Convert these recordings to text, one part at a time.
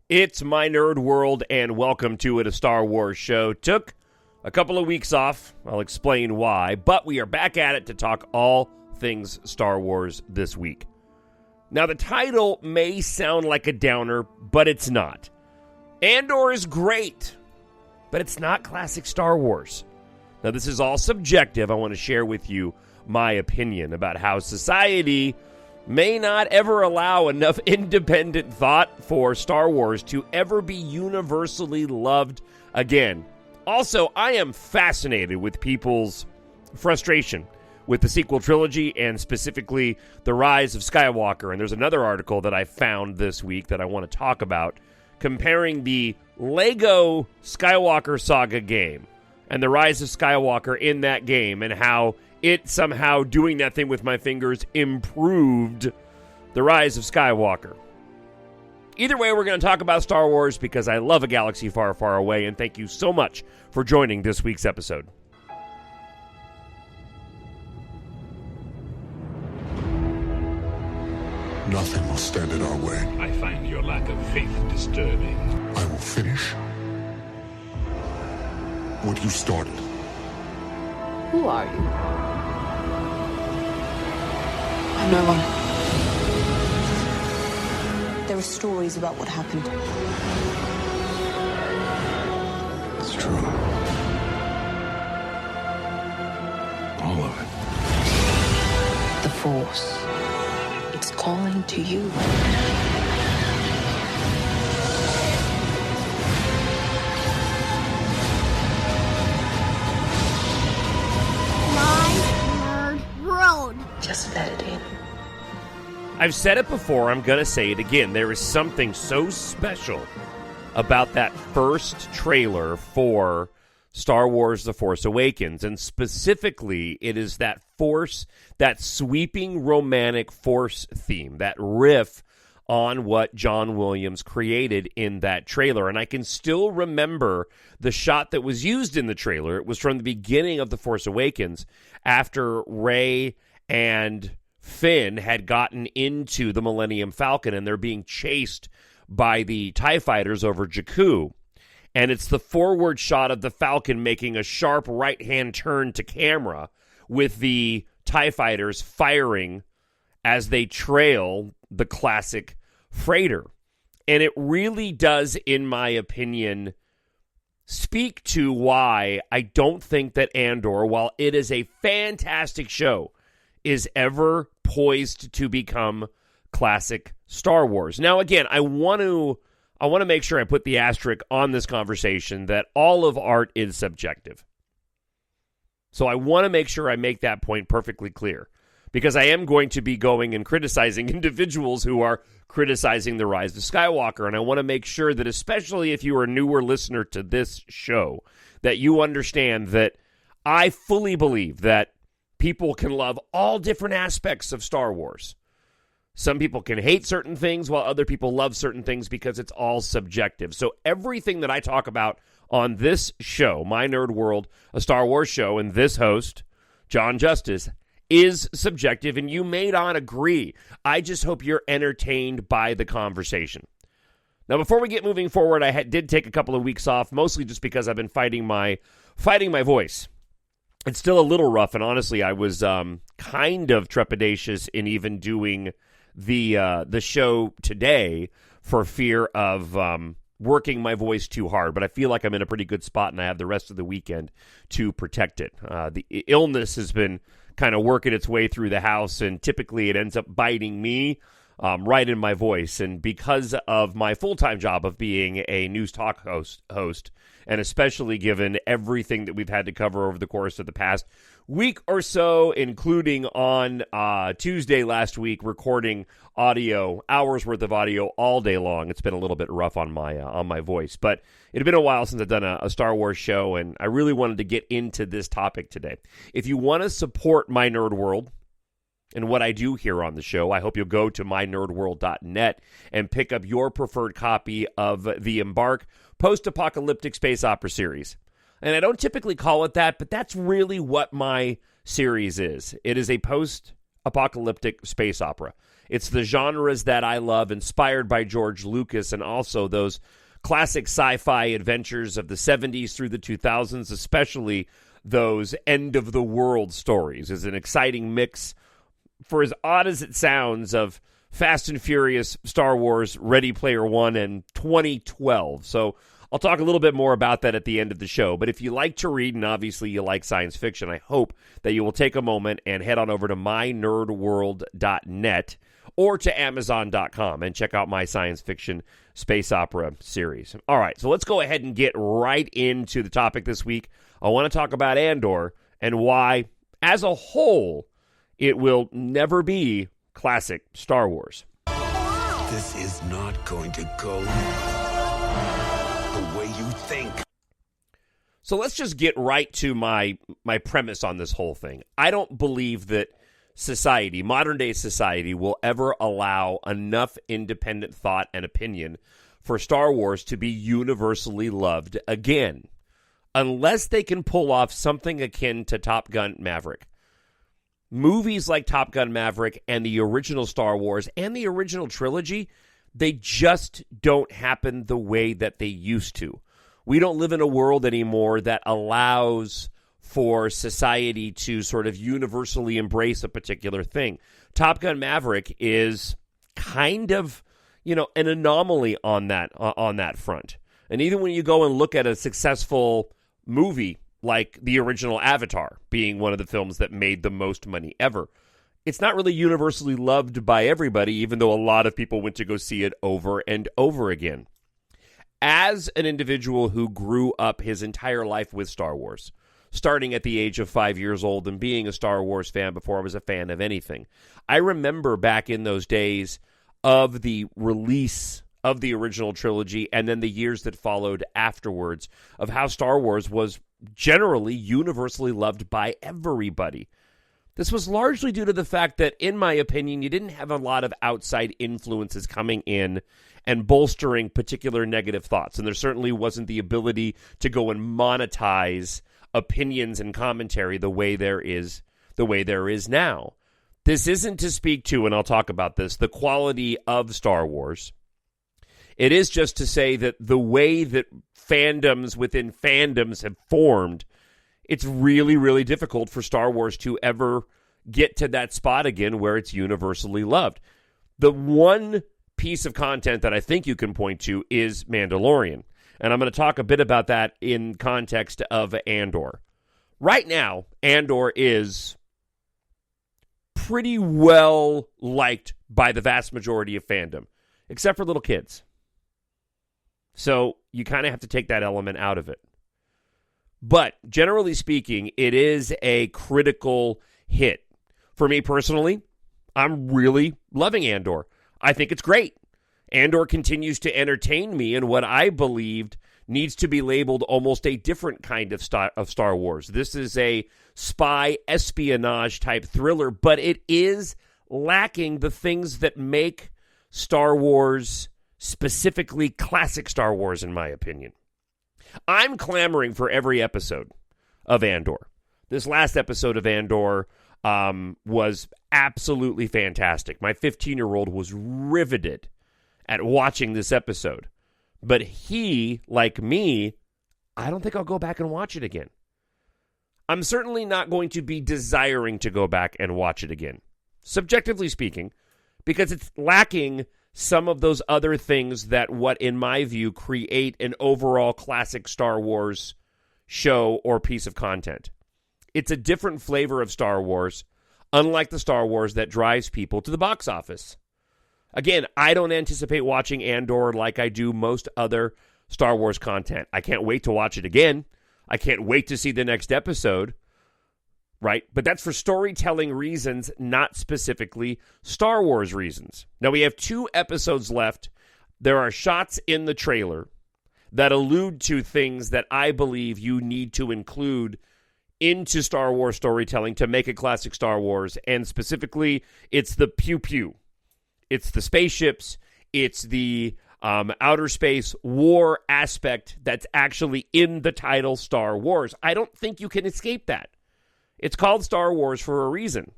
It's my nerd world, and welcome to it, a Star Wars show. Took a couple of weeks off. I'll explain why, but we are back at it to talk all things Star Wars this week. Now, the title may sound like a downer, but it's not. Andor is great, but it's not classic Star Wars. Now, this is all subjective. I want to share with you my opinion about how society may not ever allow enough independent thought for Star Wars to ever be universally loved again. Also, I am fascinated with people's frustration with the sequel trilogy and specifically The Rise of Skywalker. And there's another article that I found this week that I want to talk about comparing the Lego Skywalker Saga game and The Rise of Skywalker in that game and how it somehow, doing that thing with my fingers, improved The Rise of Skywalker. Either way, we're going to talk about Star Wars because I love a galaxy far, far away, and thank you so much for joining this week's episode. Nothing will stand in our way. I find your lack of faith disturbing. I will finish what you started. Who are you? I'm no one. There are stories about what happened. It's true. All of it. The Force. It's calling to you. Just let it in. I've said it before, I'm going to say it again. There is something so special about that first trailer for Star Wars The Force Awakens. And specifically, it is that Force, that sweeping romantic Force theme, that riff on what John Williams created in that trailer. And I can still remember the shot that was used in the trailer. It was from the beginning of The Force Awakens after Rey and Finn had gotten into the Millennium Falcon and they're being chased by the TIE fighters over Jakku. And it's the forward shot of the Falcon making a sharp right-hand turn to camera with the TIE fighters firing as they trail the classic freighter. And it really does, in my opinion, speak to why I don't think that Andor, while it is a fantastic show, is ever poised to become classic Star Wars. Now, again, I want to make sure I put the asterisk on this conversation that all of art is subjective. So I want to make sure I make that point perfectly clear, because I am going to be going and criticizing individuals who are criticizing The Rise of Skywalker, and I want to make sure that, especially if you are a newer listener to this show, that you understand that I fully believe that people can love all different aspects of Star Wars. Some people can hate certain things while other people love certain things because it's all subjective. So everything that I talk about on this show, My Nerd World, a Star Wars show, and this host, Jon Justice, is subjective, and you may not agree. I just hope you're entertained by the conversation. Now, before we get moving forward, I did take a couple of weeks off, mostly just because I've been fighting my voice. It's still a little rough, and honestly, I was kind of trepidatious in even doing the show today for fear of working my voice too hard. But I feel like I'm in a pretty good spot, and I have the rest of the weekend to protect it. The illness has been kind of working its way through the house, and typically it ends up biting me right in my voice. And because of my full-time job of being a news talk host, and especially given everything that we've had to cover over the course of the past week or so, including on Tuesday last week, recording hours worth of audio all day long. It's been a little bit rough on my voice, but it had been a while since I've done a Star Wars show, and I really wanted to get into this topic today. If you want to support My Nerd World and what I do here on the show, I hope you'll go to mynerdworld.net and pick up your preferred copy of the EMBARK post-apocalyptic space opera series. And I don't typically call it that, but that's really what my series is. It is a post-apocalyptic space opera. It's the genres that I love, inspired by George Lucas, and also those classic sci-fi adventures of the 70s through the 2000s, especially those end-of-the-world stories. Is an exciting mix, for as odd as it sounds, of Fast and Furious, Star Wars, Ready Player One, and 2012. So I'll talk a little bit more about that at the end of the show. But if you like to read, and obviously you like science fiction, I hope that you will take a moment and head on over to mynerdworld.net or to Amazon.com and check out my science fiction space opera series. All right, so let's go ahead and get right into the topic this week. I want to talk about Andor and why, as a whole, it will never be classic Star Wars. This is not going to go the way you think. So let's just get right to my premise on this whole thing. I don't believe that society, modern-day society, will ever allow enough independent thought and opinion for Star Wars to be universally loved again, unless they can pull off something akin to Top Gun Maverick. Movies like Top Gun Maverick and the original Star Wars and the original trilogy, they just don't happen the way that they used to. We don't live in a world anymore that allows for society to sort of universally embrace a particular thing. Top Gun Maverick is kind of, an anomaly on that front. And even when you go and look at a successful movie like the original Avatar, being one of the films that made the most money ever, it's not really universally loved by everybody, even though a lot of people went to go see it over and over again. As an individual who grew up his entire life with Star Wars, starting at the age of 5 years old and being a Star Wars fan before I was a fan of anything, I remember back in those days of the release of the original trilogy and then the years that followed afterwards of how Star Wars was generally universally loved by everybody. This was largely due to the fact that, in my opinion, you didn't have a lot of outside influences coming in and bolstering particular negative thoughts. And there certainly wasn't the ability to go and monetize opinions and commentary the way there is now. This isn't to speak to, and I'll talk about this, the quality of Star Wars. It is just to say that the way that fandoms within fandoms have formed, it's really, really difficult for Star Wars to ever get to that spot again where it's universally loved. The one piece of content that I think you can point to is Mandalorian. And I'm going to talk a bit about that in context of Andor. Right now, Andor is pretty well liked by the vast majority of fandom, except for little kids. So you kind of have to take that element out of it. But generally speaking, it is a critical hit. For me personally, I'm really loving Andor. I think it's great. Andor continues to entertain me in what I believed needs to be labeled almost a different kind of Star Wars. This is a spy espionage type thriller, but it is lacking the things that make Star Wars specifically classic Star Wars, in my opinion. I'm clamoring for every episode of Andor. This last episode of Andor was absolutely fantastic. My 15-year-old was riveted at watching this episode. But he, like me, I don't think I'll go back and watch it again. I'm certainly not going to be desiring to go back and watch it again, subjectively speaking, because it's lacking some of those other things that what, in my view, create an overall classic Star Wars show or piece of content. It's a different flavor of Star Wars, unlike the Star Wars that drives people to the box office. Again, I don't anticipate watching Andor like I do most other Star Wars content. I can't wait to watch it again. I can't wait to see the next episode, right? But that's for storytelling reasons, not specifically Star Wars reasons. Now, we have 2 episodes left. There are shots in the trailer that allude to things that I believe you need to include into Star Wars storytelling to make a classic Star Wars. And specifically, it's the pew-pew. It's the spaceships. It's the outer space war aspect that's actually in the title Star Wars. I don't think you can escape that. It's called Star Wars for a reason.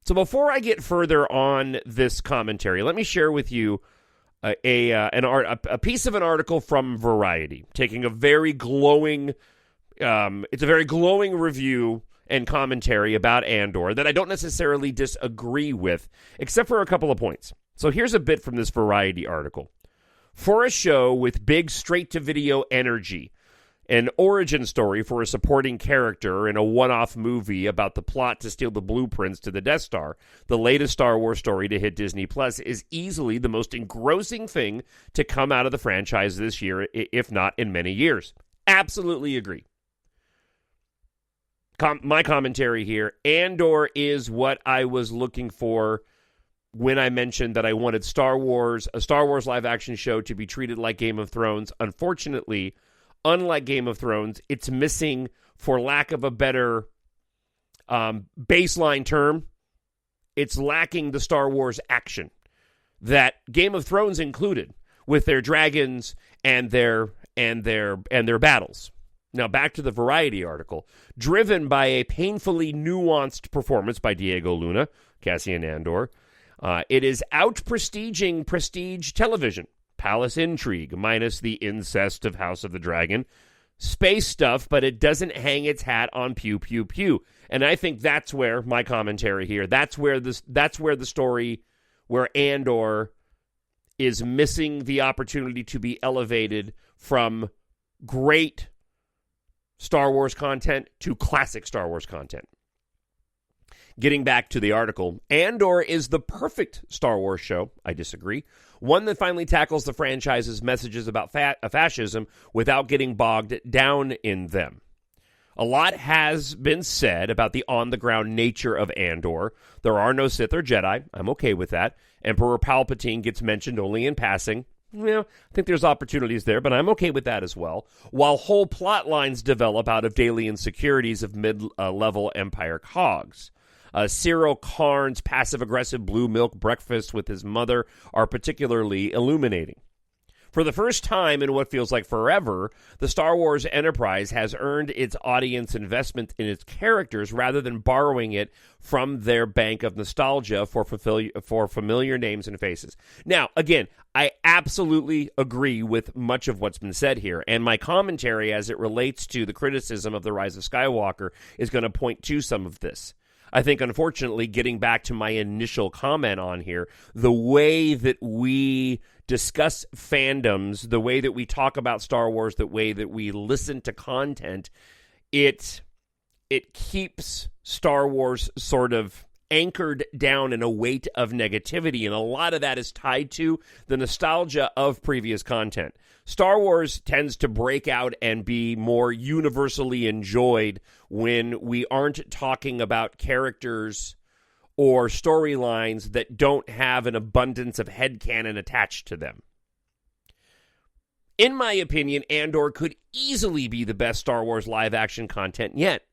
So before I get further on this commentary, let me share with you a piece of an article from Variety, taking a very glowing, it's a very glowing review and commentary about Andor that I don't necessarily disagree with, except for a couple of points. So here's a bit from this Variety article. For a show with big straight-to-video energy, an origin story for a supporting character in a one-off movie about the plot to steal the blueprints to the Death Star, the latest Star Wars story to hit Disney Plus is easily the most engrossing thing to come out of the franchise this year, if not in many years. Absolutely agree. My commentary here, Andor is what I was looking for when I mentioned that I wanted a Star Wars live-action show to be treated like Game of Thrones. Unfortunately, unlike Game of Thrones, it's missing, for lack of a better baseline term, it's lacking the Star Wars action that Game of Thrones included with their dragons and their battles. Now, back to the Variety article. Driven by a painfully nuanced performance by Diego Luna, Cassian Andor, it is out-prestiging prestige television. Palace intrigue, minus the incest of House of the Dragon. Space stuff, but it doesn't hang its hat on pew, pew, pew. And I think that's where my commentary here, that's where the story, where Andor is missing the opportunity to be elevated from great Star Wars content to classic Star Wars content. Getting back to the article, Andor is the perfect Star Wars show. I disagree. One that finally tackles the franchise's messages about fascism without getting bogged down in them. A lot has been said about the on-the-ground nature of Andor. There are no Sith or Jedi. I'm okay with that. Emperor Palpatine gets mentioned only in passing. Well, I think there's opportunities there, but I'm okay with that as well. While whole plot lines develop out of daily insecurities of mid-level Empire cogs. Cyril Karn's passive-aggressive blue milk breakfast with his mother are particularly illuminating. For the first time in what feels like forever, the Star Wars enterprise has earned its audience investment in its characters rather than borrowing it from their bank of nostalgia for familiar names and faces. Now, again, I absolutely agree with much of what's been said here, and my commentary as it relates to the criticism of The Rise of Skywalker is going to point to some of this. I think, unfortunately, getting back to my initial comment on here, the way that we discuss fandoms, the way that we talk about Star Wars, the way that we listen to content, it keeps Star Wars sort of anchored down in a weight of negativity, and a lot of that is tied to the nostalgia of previous content. Star Wars tends to break out and be more universally enjoyed when we aren't talking about characters or storylines that don't have an abundance of headcanon attached to them. In my opinion, Andor could easily be the best Star Wars live-action content yet.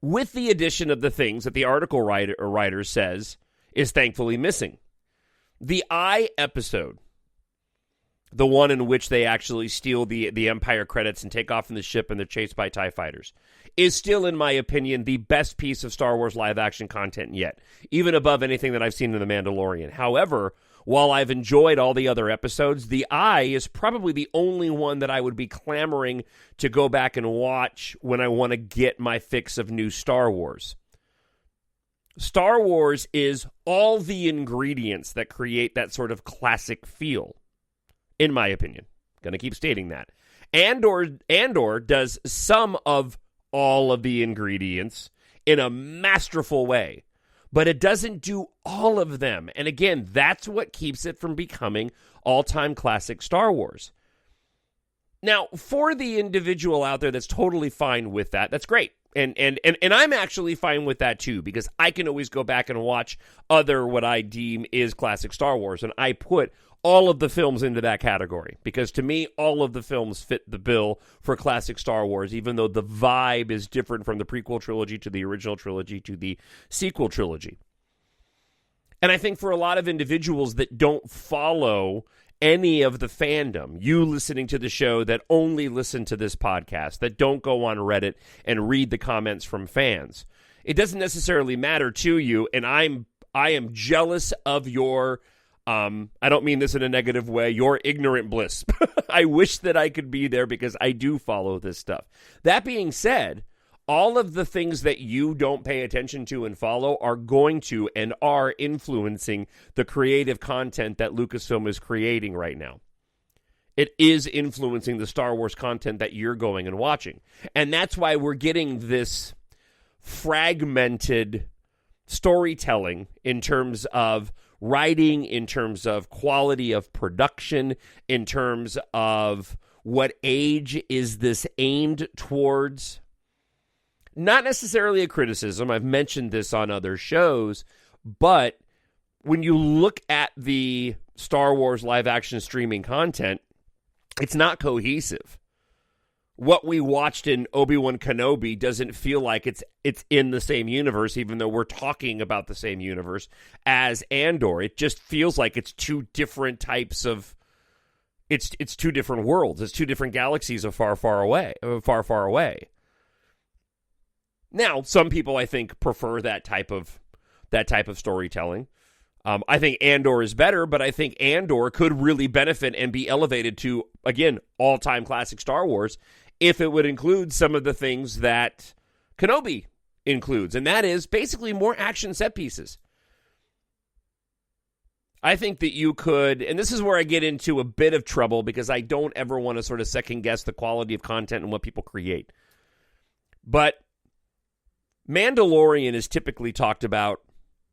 With the addition of the things that the article writer says is thankfully missing. The Eye episode, the one in which they actually steal the Empire credits and take off in the ship and they're chased by TIE fighters, is still, in my opinion, the best piece of Star Wars live-action content yet, even above anything that I've seen in The Mandalorian. However, while I've enjoyed all the other episodes, The Eye is probably the only one that I would be clamoring to go back and watch when I want to get my fix of new Star Wars. Star Wars is all the ingredients that create that sort of classic feel, in my opinion. Going to keep stating that. Andor does some of all of the ingredients in a masterful way, but it doesn't do all of them. And again, that's what keeps it from becoming all-time classic Star Wars. Now, for the individual out there that's totally fine with that, that's great. And I'm actually fine with that too, because I can always go back and watch other what I deem is classic Star Wars, and I put all of the films into that category, because to me, all of the films fit the bill for classic Star Wars, even though the vibe is different from the prequel trilogy to the original trilogy to the sequel trilogy. And I think for a lot of individuals that don't follow any of the fandom, you listening to the show that only listen to this podcast, that don't go on Reddit and read the comments from fans, It doesn't necessarily matter to you, and I am jealous of your, I don't mean this in a negative way, your ignorant bliss. I wish that I could be there because I do follow this stuff. That being said, all of the things that you don't pay attention to and follow are going to and are influencing the creative content that Lucasfilm is creating right now. It is influencing the Star Wars content that you're going and watching. And that's why we're getting this fragmented storytelling in terms of writing, in terms of quality of production, in terms of what age is this aimed towards. Not necessarily a criticism. I've mentioned this on other shows, but when you look at the Star Wars live-action streaming content, it's not cohesive. What we watched in Obi-Wan Kenobi doesn't feel like it's in the same universe, even though we're talking about the same universe as Andor. It just feels like it's two different types of... It's two different worlds. It's two different galaxies of far, far away. Now, some people, I think, prefer that type of storytelling. I think Andor is better, but I think Andor could really benefit and be elevated to, again, all-time classic Star Wars if it would include some of the things that Kenobi includes, and that is basically more action set pieces. I think that you could, and this is where I get into a bit of trouble because I don't ever want to sort of second-guess the quality of content and what people create. But Mandalorian is typically talked about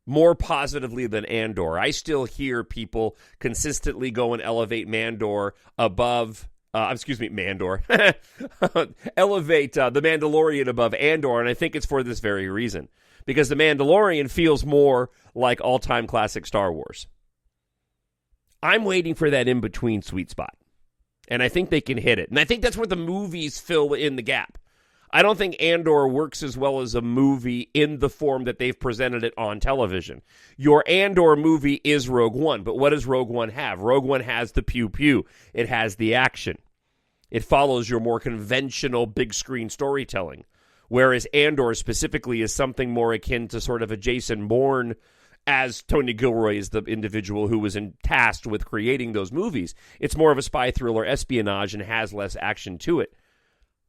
more positively than Andor. I still hear people consistently go and elevate Mandor above, Mandor. Elevate the Mandalorian above Andor, and I think it's for this very reason. Because the Mandalorian feels more like all-time classic Star Wars. I'm waiting for that in-between sweet spot. And I think they can hit it. And I think that's where the movies fill in the gap. I don't think Andor works as well as a movie in the form that they've presented it on television. Your Andor movie is Rogue One, but what does Rogue One have? Rogue One has the pew-pew. It has the action. It follows your more conventional big-screen storytelling, whereas Andor specifically is something more akin to sort of a Jason Bourne, as Tony Gilroy is the individual who was tasked with creating those movies. It's more of a spy thriller espionage and has less action to it.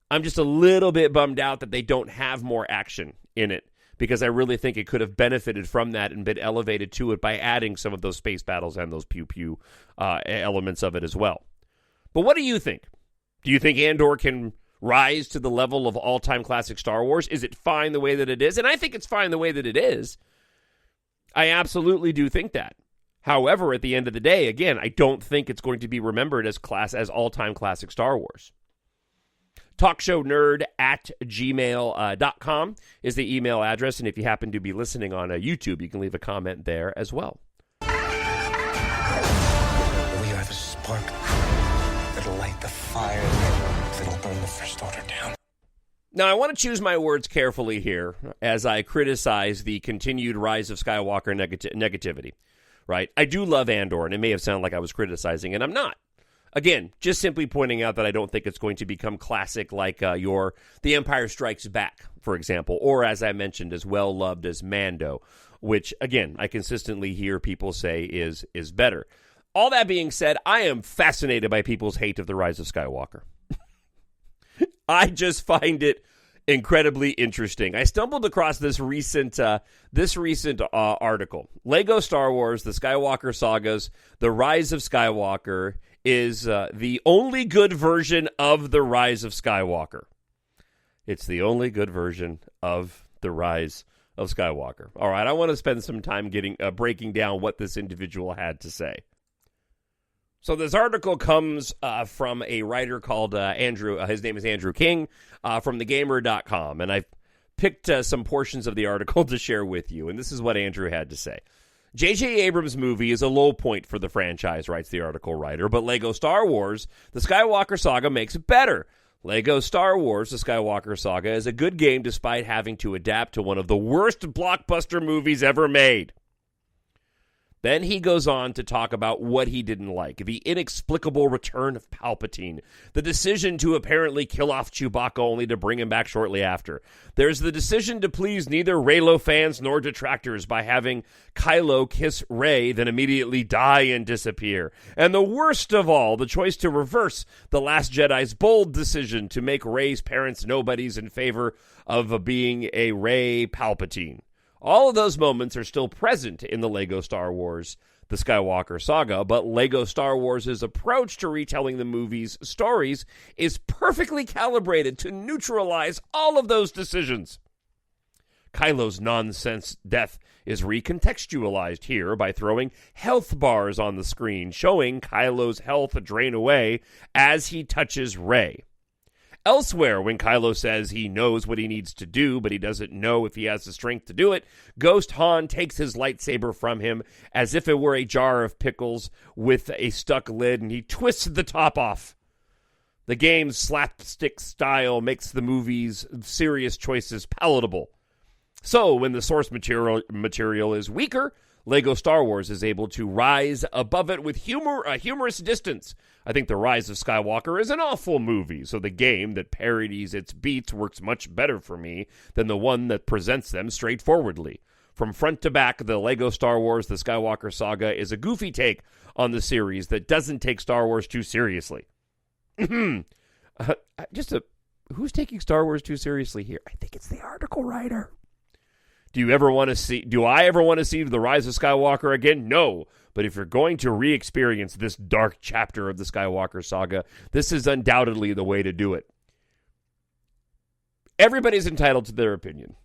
I'm just a little bit bummed out that they don't have more action in it because I really think it could have benefited from that and been elevated to it by adding some of those space battles and those pew-pew elements of it as well. But what do you think? Do you think Andor can rise to the level of all-time classic Star Wars? Is it fine the way that it is? And I think it's fine the way that it is. I absolutely do think that. However, at the end of the day, again, I don't think it's going to be remembered as all-time classic Star Wars. TalkShowNerd at gmail.com is the email address, and if you happen to be listening on YouTube, you can leave a comment there as well. We are the spark that'll light the fire that'll burn the First Order down. Now, I want to choose my words carefully here as I criticize the continued rise of Skywalker negativity, right? I do love Andor, and it may have sounded like I was criticizing, and I'm not. Again, just simply pointing out that I don't think it's going to become classic like The Empire Strikes Back, for example, or as I mentioned, as well-loved as Mando, which, again, I consistently hear people say is better. All that being said, I am fascinated by people's hate of The Rise of Skywalker. I just find it incredibly interesting. I stumbled across this recent article. Lego Star Wars, The Skywalker Sagas, The Rise of Skywalker is the only good version of The Rise of Skywalker. It's the only good version of The Rise of Skywalker. All right, I want to spend some time breaking down what this individual had to say. So this article comes from a writer called Andrew. His name is Andrew King from thegamer.com, and I've picked some portions of the article to share with you, and this is what Andrew had to say. J.J. Abrams' movie is a low point for the franchise, writes the article writer, but Lego Star Wars, The Skywalker Saga makes it better. Lego Star Wars, The Skywalker Saga is a good game despite having to adapt to one of the worst blockbuster movies ever made. Then he goes on to talk about what he didn't like. The inexplicable return of Palpatine. The decision to apparently kill off Chewbacca only to bring him back shortly after. There's the decision to please neither Reylo fans nor detractors by having Kylo kiss Rey, then immediately die and disappear. And the worst of all, the choice to reverse The Last Jedi's bold decision to make Rey's parents nobodies in favor of being a Rey Palpatine. All of those moments are still present in the Lego Star Wars, the Skywalker saga, but Lego Star Wars' approach to retelling the movie's stories is perfectly calibrated to neutralize all of those decisions. Kylo's nonsense death is recontextualized here by throwing health bars on the screen, showing Kylo's health drain away as he touches Rey. Elsewhere, when Kylo says he knows what he needs to do, but he doesn't know if he has the strength to do it, Ghost Han takes his lightsaber from him as if it were a jar of pickles with a stuck lid, and he twists the top off. The game's slapstick style makes the movie's serious choices palatable. So, when the source material is weaker, Lego Star Wars is able to rise above it with a humorous distance. I think The Rise of Skywalker is an awful movie, so the game that parodies its beats works much better for me than the one that presents them straightforwardly. From front to back, the Lego Star Wars The Skywalker Saga is a goofy take on the series that doesn't take Star Wars too seriously. Who's taking Star Wars too seriously here? I think it's the article writer. Do I ever want to see The Rise of Skywalker again? No. But if you're going to re-experience this dark chapter of the Skywalker saga, this is undoubtedly the way to do it. Everybody's entitled to their opinion.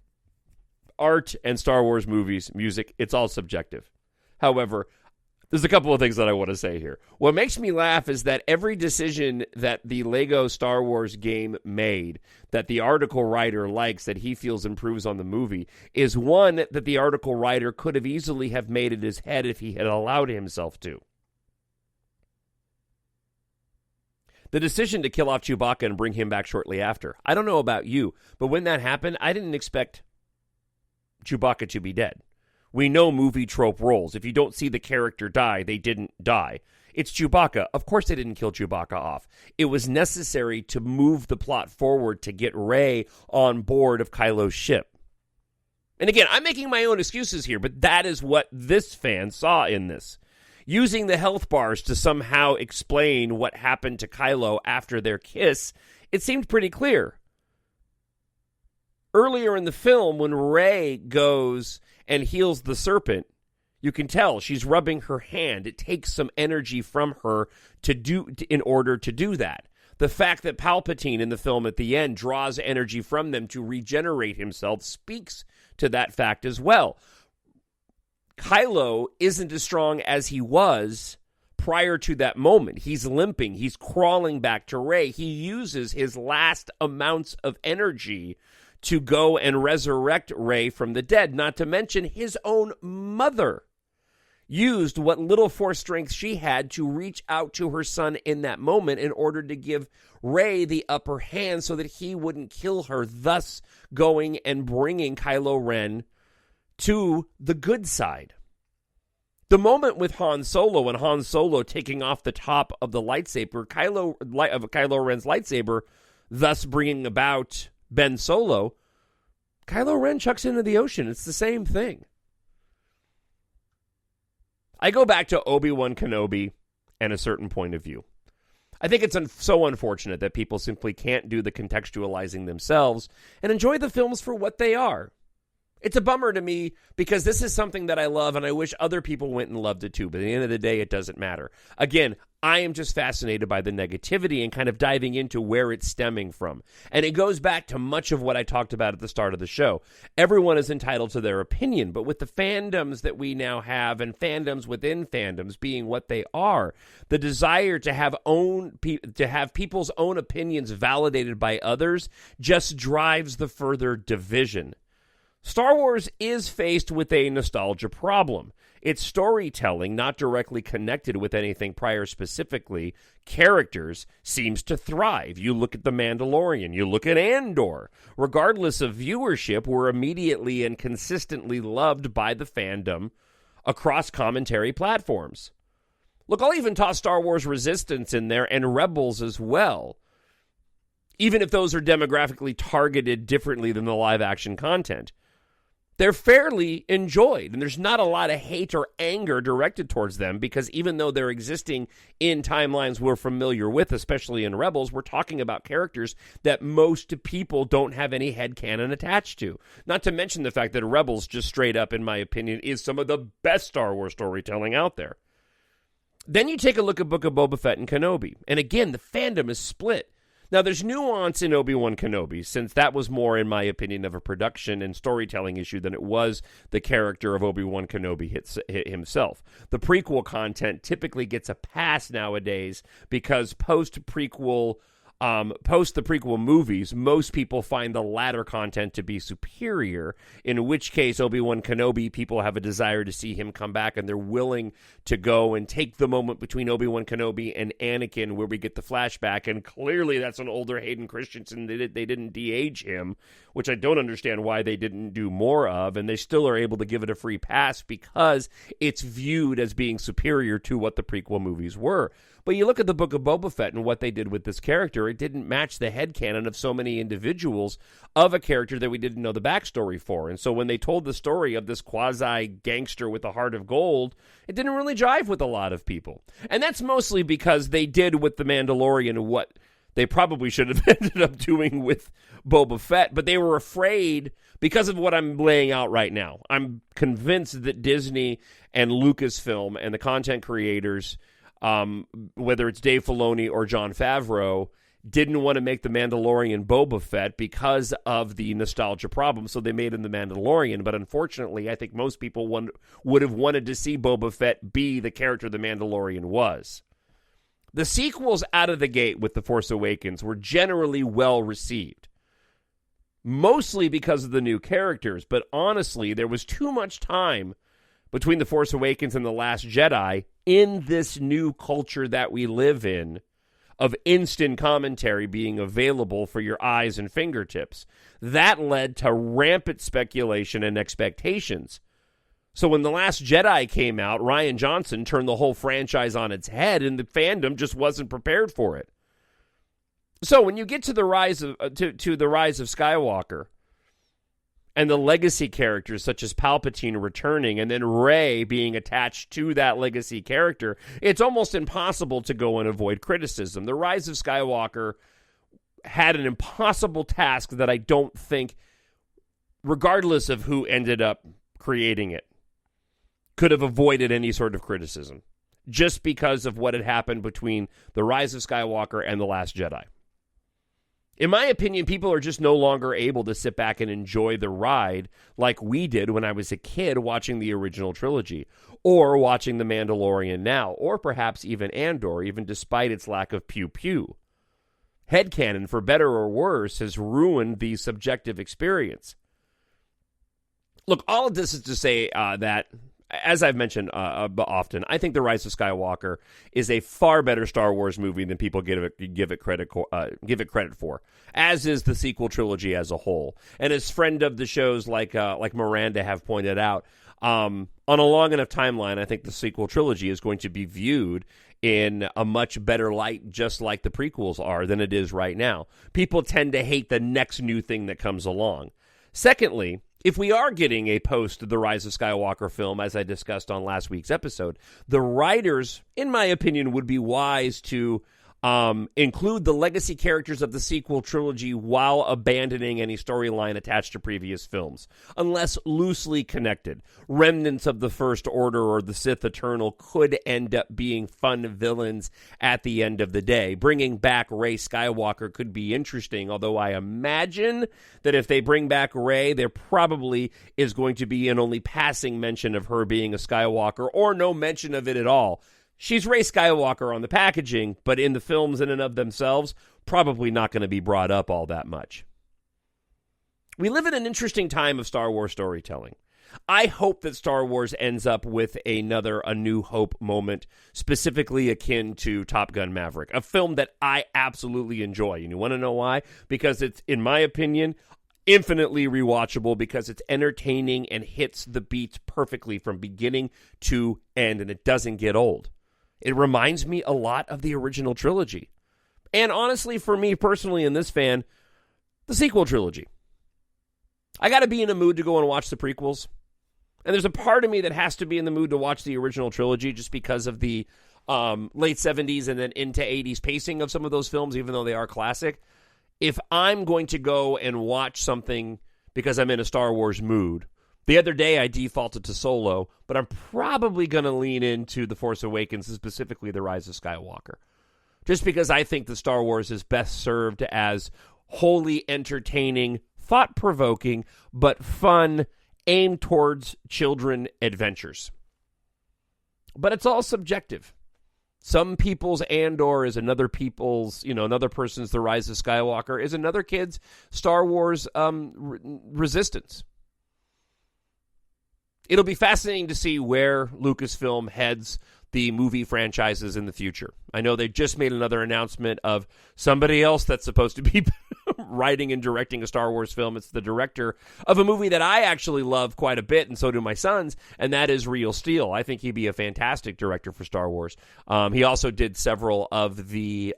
Art and Star Wars movies, music, it's all subjective. However, there's a couple of things that I want to say here. What makes me laugh is that every decision that the Lego Star Wars game made, that the article writer likes, that he feels improves on the movie, is one that the article writer could have easily have made in his head if he had allowed himself to. The decision to kill off Chewbacca and bring him back shortly after. I don't know about you, but when that happened, I didn't expect Chewbacca to be dead. We know movie trope roles. If you don't see the character die, they didn't die. It's Chewbacca. Of course they didn't kill Chewbacca off. It was necessary to move the plot forward to get Rey on board of Kylo's ship. And again, I'm making my own excuses here, but that is what this fan saw in this. Using the health bars to somehow explain what happened to Kylo after their kiss, it seemed pretty clear. Earlier in the film, when Rey goes and heals the serpent, you can tell she's rubbing her hand. It takes some energy from her in order to do that. The fact that Palpatine in the film at the end draws energy from them to regenerate himself speaks to that fact as well. Kylo isn't as strong as he was prior to that moment. He's limping. He's crawling back to Rey. He uses his last amounts of energy to go and resurrect Rey from the dead, not to mention his own mother used what little force strength she had to reach out to her son in that moment in order to give Rey the upper hand so that he wouldn't kill her, thus going and bringing Kylo Ren to the good side. The moment with Han Solo and Han Solo taking off the top of the lightsaber, Kylo Ren's lightsaber, thus bringing about Ben Solo, Kylo Ren chucks into the ocean. It's the same thing. I go back to Obi-Wan Kenobi and a certain point of view. I think it's so unfortunate that people simply can't do the contextualizing themselves and enjoy the films for what they are. It's a bummer to me because this is something that I love and I wish other people went and loved it too. But at the end of the day, it doesn't matter. Again, I am just fascinated by the negativity and kind of diving into where it's stemming from. And it goes back to much of what I talked about at the start of the show. Everyone is entitled to their opinion, but with the fandoms that we now have and fandoms within fandoms being what they are, the desire to have people's own opinions validated by others just drives the further division. Star Wars is faced with a nostalgia problem. Its storytelling, not directly connected with anything prior specifically, characters, seems to thrive. You look at The Mandalorian, you look at Andor. Regardless of viewership, we're immediately and consistently loved by the fandom across commentary platforms. Look, I'll even toss Star Wars Resistance in there and Rebels as well, even if those are demographically targeted differently than the live-action content. They're fairly enjoyed, and there's not a lot of hate or anger directed towards them, because even though they're existing in timelines we're familiar with, especially in Rebels, we're talking about characters that most people don't have any headcanon attached to. Not to mention the fact that Rebels, just straight up, in my opinion, is some of the best Star Wars storytelling out there. Then you take a look at Book of Boba Fett and Kenobi, and again, the fandom is split. Now, there's nuance in Obi-Wan Kenobi, since that was more, in my opinion, of a production and storytelling issue than it was the character of Obi-Wan Kenobi himself. The prequel content typically gets a pass nowadays because post the prequel movies, most people find the latter content to be superior, in which case Obi-Wan Kenobi, people have a desire to see him come back, and they're willing to go and take the moment between Obi-Wan Kenobi and Anakin where we get the flashback, and clearly that's an older Hayden Christensen. They didn't de-age him, which I don't understand why they didn't do more of, and they still are able to give it a free pass because it's viewed as being superior to what the prequel movies were. But you look at the Book of Boba Fett and what they did with this character, it didn't match the headcanon of so many individuals of a character that we didn't know the backstory for. And so when they told the story of this quasi-gangster with a heart of gold, it didn't really jive with a lot of people. And that's mostly because they did with The Mandalorian what they probably should have ended up doing with Boba Fett, but they were afraid because of what I'm laying out right now. I'm convinced that Disney and Lucasfilm and the content creators, whether it's Dave Filoni or Jon Favreau, didn't want to make The Mandalorian Boba Fett because of the nostalgia problem, so they made him The Mandalorian. But unfortunately, I think most people would have wanted to see Boba Fett be the character The Mandalorian was. The sequels out of the gate with The Force Awakens were generally well received, mostly because of the new characters, but honestly, there was too much time between The Force Awakens and The Last Jedi in this new culture that we live in of instant commentary being available for your eyes and fingertips. That led to rampant speculation and expectations. So when The Last Jedi came out, Rian Johnson turned the whole franchise on its head, and the fandom just wasn't prepared for it. So when you get to the rise of the rise of Skywalker, and the legacy characters such as Palpatine returning, and then Rey being attached to that legacy character, it's almost impossible to go and avoid criticism. The Rise of Skywalker had an impossible task that I don't think, regardless of who ended up creating it, could have avoided any sort of criticism, just because of what had happened between The Rise of Skywalker and The Last Jedi. In my opinion, people are just no longer able to sit back and enjoy the ride like we did when I was a kid watching the original trilogy, or watching The Mandalorian now, or perhaps even Andor, even despite its lack of pew-pew. Headcanon, for better or worse, has ruined the subjective experience. Look, all of this is to say that, as I've mentioned often, I think The Rise of Skywalker is a far better Star Wars movie than people give it credit for, as is the sequel trilogy as a whole. And as friend of the shows like Miranda have pointed out, on a long enough timeline, I think the sequel trilogy is going to be viewed in a much better light, just like the prequels are, than it is right now. People tend to hate the next new thing that comes along. Secondly, if we are getting a post-The Rise of Skywalker film, as I discussed on last week's episode, the writers, in my opinion, would be wise to include the legacy characters of the sequel trilogy while abandoning any storyline attached to previous films, unless loosely connected. Remnants of the First Order or the Sith Eternal could end up being fun villains at the end of the day. Bringing back Rey Skywalker could be interesting, although I imagine that if they bring back Rey, there probably is going to be an only passing mention of her being a Skywalker, or no mention of it at all. She's Rey Skywalker on the packaging, but in the films in and of themselves, probably not going to be brought up all that much. We live in an interesting time of Star Wars storytelling. I hope that Star Wars ends up with A New Hope moment, specifically akin to Top Gun Maverick, a film that I absolutely enjoy. And you want to know why? Because it's, in my opinion, infinitely rewatchable because it's entertaining and hits the beats perfectly from beginning to end, and it doesn't get old. It reminds me a lot of the original trilogy. And honestly, for me personally and this fan, the sequel trilogy. I got to be in a mood to go and watch the prequels. And there's a part of me that has to be in the mood to watch the original trilogy just because of the late 70s and then into 80s pacing of some of those films, even though they are classic. If I'm going to go and watch something because I'm in a Star Wars mood, the other day I defaulted to Solo, but I'm probably going to lean into The Force Awakens, specifically The Rise of Skywalker. Just because I think that Star Wars is best served as wholly entertaining, thought-provoking, but fun, aimed towards children adventures. But it's all subjective. Some people's Andor is another people's, another person's The Rise of Skywalker is another kid's Star Wars Resistance. It'll be fascinating to see where Lucasfilm heads the movie franchises in the future. I know they just made another announcement of somebody else that's supposed to be writing and directing a Star Wars film. It's the director of a movie that I actually love quite a bit, and so do my sons, and that is Real Steel. I think he'd be a fantastic director for Star Wars. He also did several of the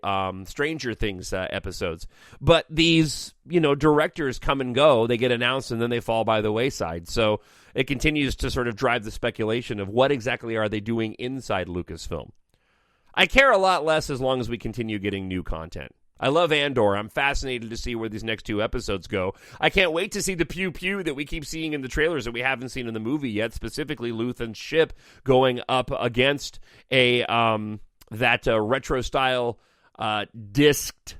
Stranger Things episodes. But these, directors come and go. They get announced, and then they fall by the wayside. So it continues to sort of drive the speculation of what exactly are they doing inside Lucasfilm. I care a lot less as long as we continue getting new content. I love Andor. I'm fascinated to see where these next 2 episodes go. I can't wait to see the pew-pew that we keep seeing in the trailers that we haven't seen in the movie yet, specifically Luthen's ship going up against that retro-style disked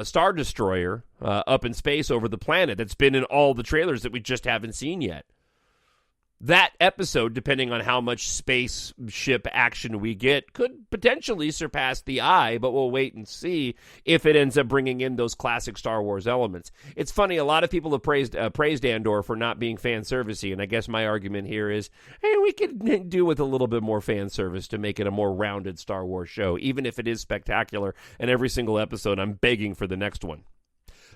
Star Destroyer up in space over the planet that's been in all the trailers that we just haven't seen yet. That episode, depending on how much spaceship action we get, could potentially surpass The Eye, but we'll wait and see if it ends up bringing in those classic Star Wars elements. It's funny, a lot of people have praised Andor for not being fan servicey, and I guess my argument here is, hey, we could do with a little bit more fan service to make it a more rounded Star Wars show, even if it is spectacular, and every single episode I'm begging for the next one.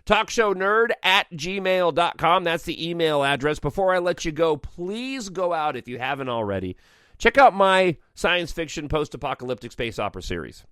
TalkShowNerd@gmail.com. That's the email address. Before I let you go, please go out, if you haven't already, check out my science fiction post-apocalyptic space opera series.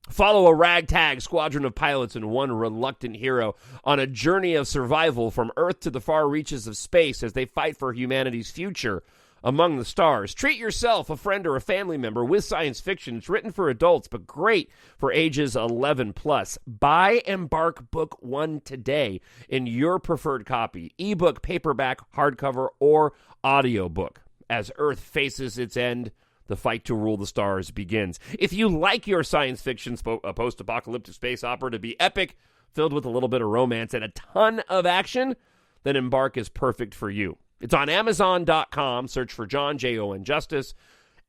Follow a ragtag squadron of pilots and one reluctant hero on a journey of survival from Earth to the far reaches of space as they fight for humanity's future among the stars. Treat yourself, a friend, or a family member with science fiction. It's written for adults, but great for ages 11 plus. Buy EMBARK Book 1 today in your preferred copy, ebook, paperback, hardcover, or audiobook. As Earth faces its end, the fight to rule the stars begins. If you like your science fiction post-apocalyptic space opera to be epic, filled with a little bit of romance and a ton of action, then EMBARK is perfect for you. It's on Amazon.com. Search for Jon, Jon Justice,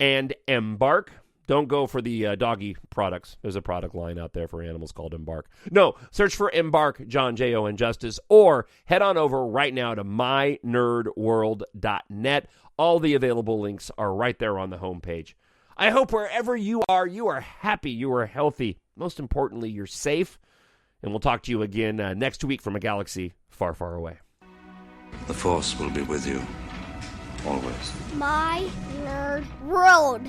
and EMBARK. Don't go for the doggy products. There's a product line out there for animals called EMBARK. No, search for EMBARK, Jon, Jon Justice, or head on over right now to mynerdworld.net. All the available links are right there on the homepage. I hope wherever you are happy, you are healthy. Most importantly, you're safe. And we'll talk to you again next week from a galaxy far, far away. The Force will be with you, always. My Nerd World.